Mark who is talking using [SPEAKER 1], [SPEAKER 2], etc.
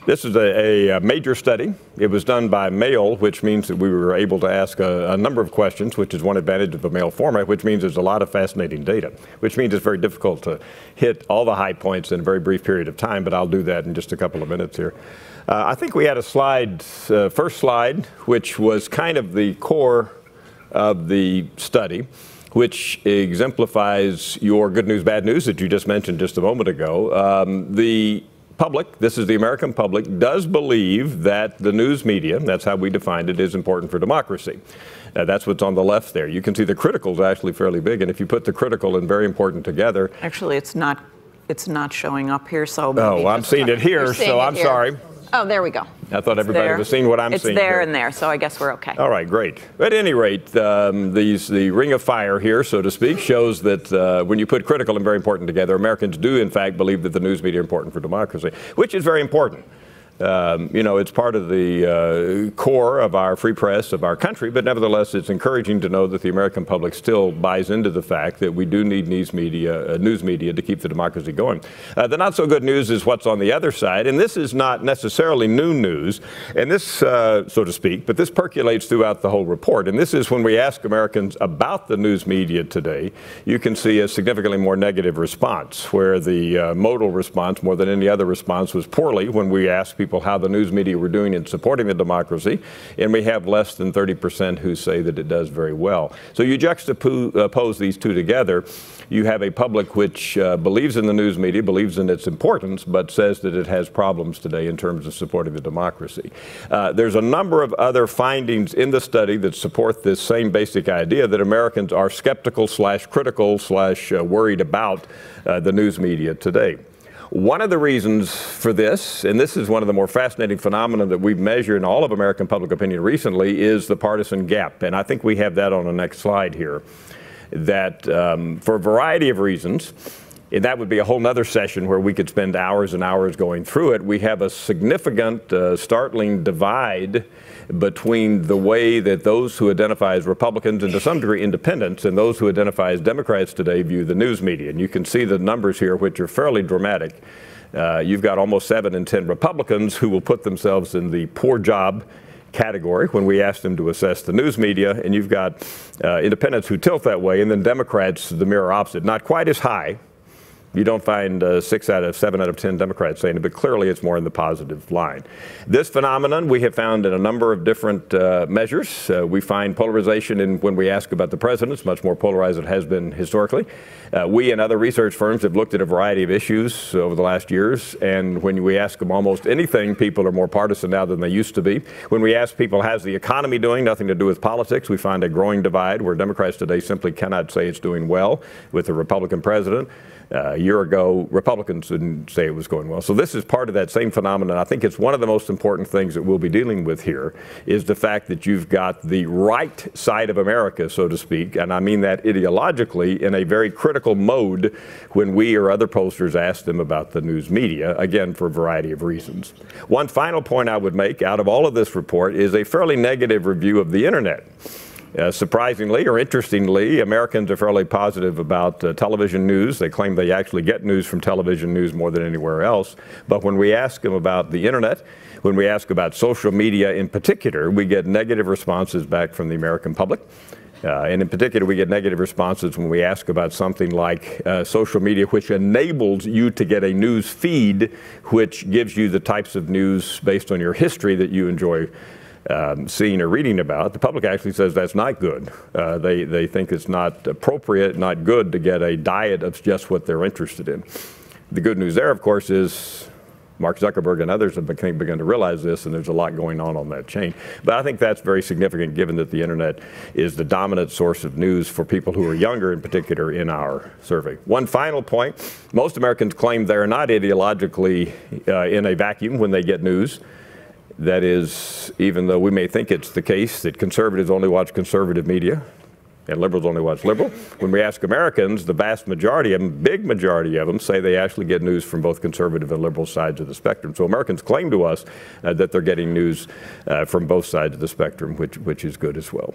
[SPEAKER 1] This is a major study. It was done by mail, which means that we were able to ask a number of questions, which is one advantage of the mail format, which means there's a lot of fascinating data, which means it's very difficult to hit all the high points in a very brief period of time, but I'll do that in just a couple of minutes here. I think we had a slide, first slide, which was kind of the core of the study, which exemplifies your good news, bad news that you just mentioned just a moment ago. The public, this is the American public, does believe that the news media, that's how we defined it, is important for democracy. That's what's on the left there. You can see the critical is actually fairly big, and if you put the critical and very important together.
[SPEAKER 2] Actually, it's not showing up here, so.
[SPEAKER 1] Oh, I'm seeing it here, so I'm sorry.
[SPEAKER 2] Oh, there we go.
[SPEAKER 1] I thought everybody was seeing what I'm seeing.
[SPEAKER 2] It's there
[SPEAKER 1] here.
[SPEAKER 2] and there, so I guess we're okay.
[SPEAKER 1] All right, great. At any rate, the ring of fire here, so to speak, shows that when you put critical and very important together, Americans do, in fact, believe that the news media are important for democracy, which is very important. You know, it's part of the core of our free press, of our country, but nevertheless, it's encouraging to know that the American public still buys into the fact that we do need news media to keep the democracy going. The not so good news is what's on the other side, and this is not necessarily new news, and this, so to speak, but this percolates throughout the whole report, and this is when we ask Americans about the news media today, you can see a significantly more negative response, where the modal response, more than any other response, was poorly when we asked people how the news media were doing in supporting the democracy, and we have less than 30% who say that it does very well. So you juxtapose these two together, you have a public which believes in the news media, believes in its importance, but says that it has problems today in terms of supporting the democracy. There's a number of other findings in the study that support this same basic idea that Americans are skeptical / critical / worried about the news media today. One of the reasons for this, and this is one of the more fascinating phenomena that we've measured in all of American public opinion recently, is the partisan gap. And I think we have that on the next slide here. That for a variety of reasons, and that would be a whole nother session where we could spend hours and hours going through it, we have a significant, startling divide between the way that those who identify as Republicans and to some degree independents and those who identify as Democrats today view the news media. And you can see the numbers here, which are fairly dramatic. You've got almost 7 in 10 Republicans who will put themselves in the poor job category when we ask them to assess the news media, and you've got independents who tilt that way, and then Democrats the mirror opposite. Not quite as high. You don't find 7 out of 10 Democrats saying it, but clearly it's more in the positive line. This phenomenon we have found in a number of different measures. We find polarization when we ask about the president. It's much more polarized than it has been historically. We and other research firms have looked at a variety of issues over the last years, and when we ask them almost anything, people are more partisan now than they used to be. When we ask people, how's the economy doing, nothing to do with politics, we find a growing divide where Democrats today simply cannot say it's doing well with the Republican president. A year ago, Republicans didn't say it was going well. So this is part of that same phenomenon. I think it's one of the most important things that we'll be dealing with here is the fact that you've got the right side of America, so to speak, and I mean that ideologically, in a very critical mode when we or other pollsters ask them about the news media, again, for a variety of reasons. One final point I would make out of all of this report is a fairly negative review of the internet. Surprisingly or interestingly, Americans are fairly positive about television news. They claim they actually get news from television news more than anywhere else. But when we ask them about the internet, when we ask about social media in particular, we get negative responses back from the American public. And in particular, we get negative responses when we ask about something like social media, which enables you to get a news feed, which gives you the types of news based on your history that you enjoy seeing or reading about. The public actually says that's not good. They think it's not appropriate, not good to get a diet of just what they're interested in. The good news there, of course, is Mark Zuckerberg and others have begun to realize this, and there's a lot going on that chain. But I think that's very significant given that the internet is the dominant source of news for people who are younger in particular in our survey. One final point, most Americans claim they're not ideologically in a vacuum when they get news. That is, even though we may think it's the case that conservatives only watch conservative media and liberals only watch liberal, when we ask Americans, the vast majority of them, big majority of them, say they actually get news from both conservative and liberal sides of the spectrum. So Americans claim to us that they're getting news from both sides of the spectrum, which is good as well.